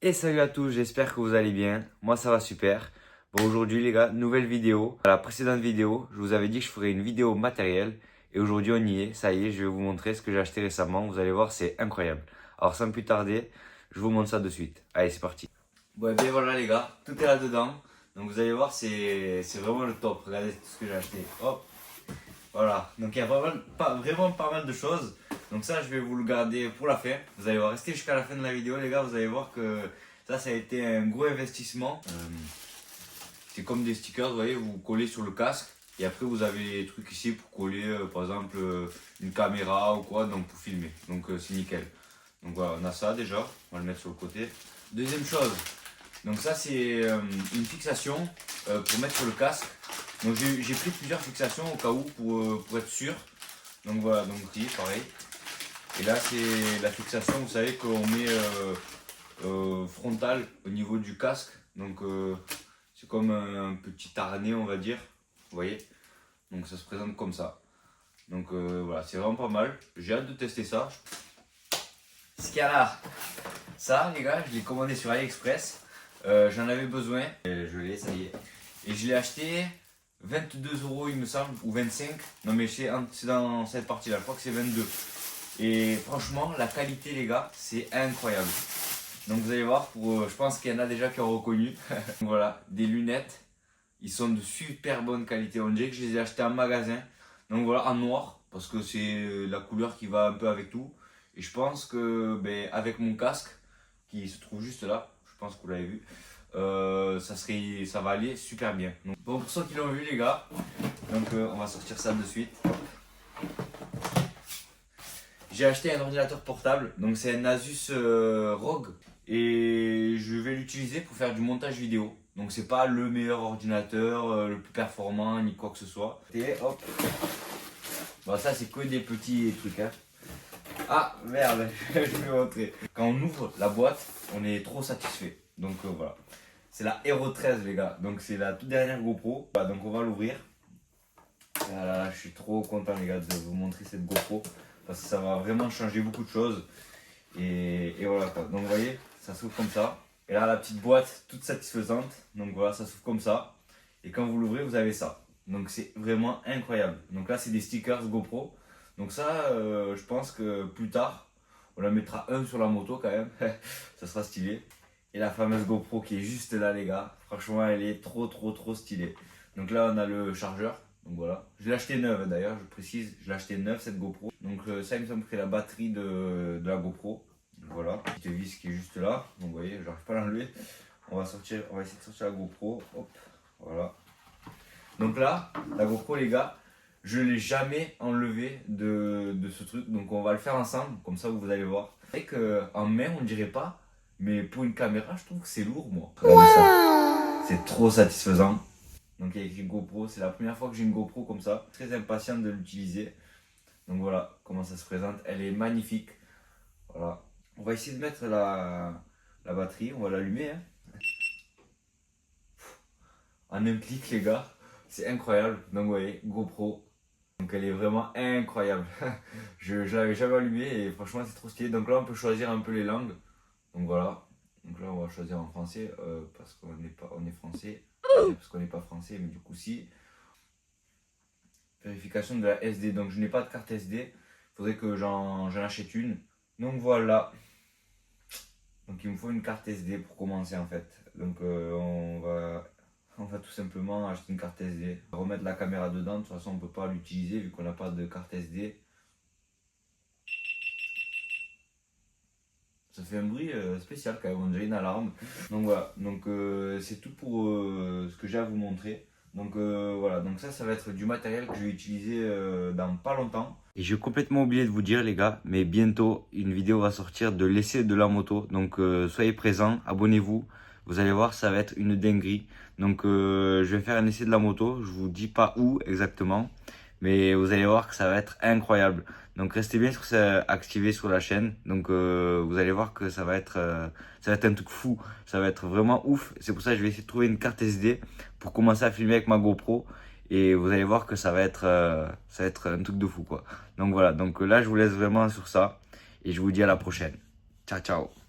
Et salut à tous, j'espère que vous allez bien. Moi ça va super. Bon aujourd'hui les gars, nouvelle vidéo. Dans la précédente vidéo, je vous avais dit que je ferais une vidéo matériel. Et aujourd'hui on y est, ça y est, je vais vous montrer ce que j'ai acheté récemment. Vous allez voir, c'est incroyable. Alors sans plus tarder, je vous montre ça de suite. Allez, c'est parti. Bon et bien voilà les gars, tout est là-dedans. Donc vous allez voir, c'est vraiment le top. Regardez tout ce que j'ai acheté. Hop. Voilà, donc il y a vraiment pas mal de choses. Donc ça, je vais vous le garder pour la fin. Vous allez voir, rester jusqu'à la fin de la vidéo, les gars. Vous allez voir que ça a été un gros investissement. C'est comme des stickers, vous voyez, vous collez sur le casque. Et après, vous avez des trucs ici pour coller, par exemple, une caméra ou quoi, donc pour filmer. Donc c'est nickel. Donc voilà, on a ça déjà. On va le mettre sur le côté. Deuxième chose, donc ça c'est une fixation pour mettre sur le casque. Donc j'ai pris plusieurs fixations au cas où pour être sûr. Donc voilà, donc ici pareil. Et là c'est la fixation, vous savez qu'on met frontale au niveau du casque. Donc c'est comme un petit harnais on va dire. Vous voyez. Donc ça se présente comme ça. Donc voilà, c'est vraiment pas mal. J'ai hâte de tester ça. Ce qu'il y a là, ça les gars, je l'ai commandé sur AliExpress. J'en avais besoin. Et je l'ai, ça y est. Et je l'ai acheté 22 € il me semble, ou 25. Non mais c'est dans cette partie là, je crois que c'est 22. Et franchement, la qualité les gars, c'est incroyable. Donc vous allez voir, je pense qu'il y en a déjà qui ont reconnu. Voilà, des lunettes. Ils sont de super bonne qualité. On dirait que je les ai achetées en magasin. Donc voilà, en noir, parce que c'est la couleur qui va un peu avec tout. Et je pense que avec mon casque, qui se trouve juste là, je pense que vous l'avez vu, ça va aller super bien. Donc, bon, pour ceux qui l'ont vu les gars, donc on va sortir ça de suite. J'ai acheté un ordinateur portable, donc c'est un Asus ROG et je vais l'utiliser pour faire du montage vidéo. Donc c'est pas le meilleur ordinateur, le plus performant ni quoi que ce soit. Et hop, bon, ça c'est que des petits trucs hein. Ah merde, je vais montrer. Quand on ouvre la boîte, on est trop satisfait. Donc voilà. C'est la Hero 13 les gars. Donc c'est la toute dernière GoPro. Voilà, donc on va l'ouvrir. Voilà, je suis trop content les gars de vous montrer cette GoPro. Parce que ça va vraiment changer beaucoup de choses. Et voilà quoi. Donc vous voyez, ça s'ouvre comme ça. Et là la petite boîte toute satisfaisante. Donc voilà, ça s'ouvre comme ça. Et quand vous l'ouvrez, vous avez ça. Donc c'est vraiment incroyable. Donc là c'est des stickers GoPro. Donc ça, je pense que plus tard, on la mettra un sur la moto quand même. Ça sera stylé. Et la fameuse GoPro qui est juste là les gars. Franchement, elle est trop stylée. Donc là, on a le chargeur. Donc voilà. Je l'ai acheté neuve d'ailleurs, je précise. Je l'ai acheté neuve cette GoPro. Donc ça, il me semble que c'est la batterie de la GoPro. Donc voilà. Petite vis qui est juste là. Donc vous voyez, j'arrive pas à l'enlever. On va essayer de sortir la GoPro. Hop, voilà. Donc là, la GoPro les gars. Je ne l'ai jamais enlevé de ce truc, donc on va le faire ensemble, comme ça vous allez voir. C'est vrai qu'en main on dirait pas, mais pour une caméra je trouve que c'est lourd moi. Regardez ça, c'est trop satisfaisant. Donc avec une GoPro, c'est la première fois que j'ai une GoPro comme ça. Très impatient de l'utiliser. Donc voilà comment ça se présente, elle est magnifique. Voilà. On va essayer de mettre la batterie, on va l'allumer. Hein. En un clic les gars, c'est incroyable. Donc vous voyez, GoPro. Donc elle est vraiment incroyable. Je l'avais jamais allumée et franchement c'est trop stylé. Donc là on peut choisir un peu les langues. Donc voilà. Donc là on va choisir en français parce qu'on est français. Parce qu'on n'est pas français mais du coup si. Vérification de la SD. Donc je n'ai pas de carte SD. Il faudrait que j'en achète une. Donc voilà. Donc il me faut une carte SD pour commencer en fait. Donc on va tout simplement acheter une carte SD, remettre la caméra dedans, de toute façon on ne peut pas l'utiliser vu qu'on n'a pas de carte SD. Ça fait un bruit spécial quand même, on dirait une alarme. Donc voilà, donc c'est tout pour ce que j'ai à vous montrer. Donc voilà, donc ça va être du matériel que je vais utiliser dans pas longtemps. Et j'ai complètement oublié de vous dire les gars, mais bientôt une vidéo va sortir de l'essai de la moto. Donc soyez présents, abonnez-vous. Vous allez voir, ça va être une dinguerie. Donc je vais faire un essai de la moto. Je vous dis pas où exactement. Mais vous allez voir que ça va être incroyable. Donc restez bien activés sur la chaîne. Donc vous allez voir que ça va être un truc fou. Ça va être vraiment ouf. C'est pour ça que je vais essayer de trouver une carte SD pour commencer à filmer avec ma GoPro. Et vous allez voir que ça va être un truc de fou quoi. Donc voilà, donc là je vous laisse vraiment sur ça. Et je vous dis à la prochaine. Ciao ciao.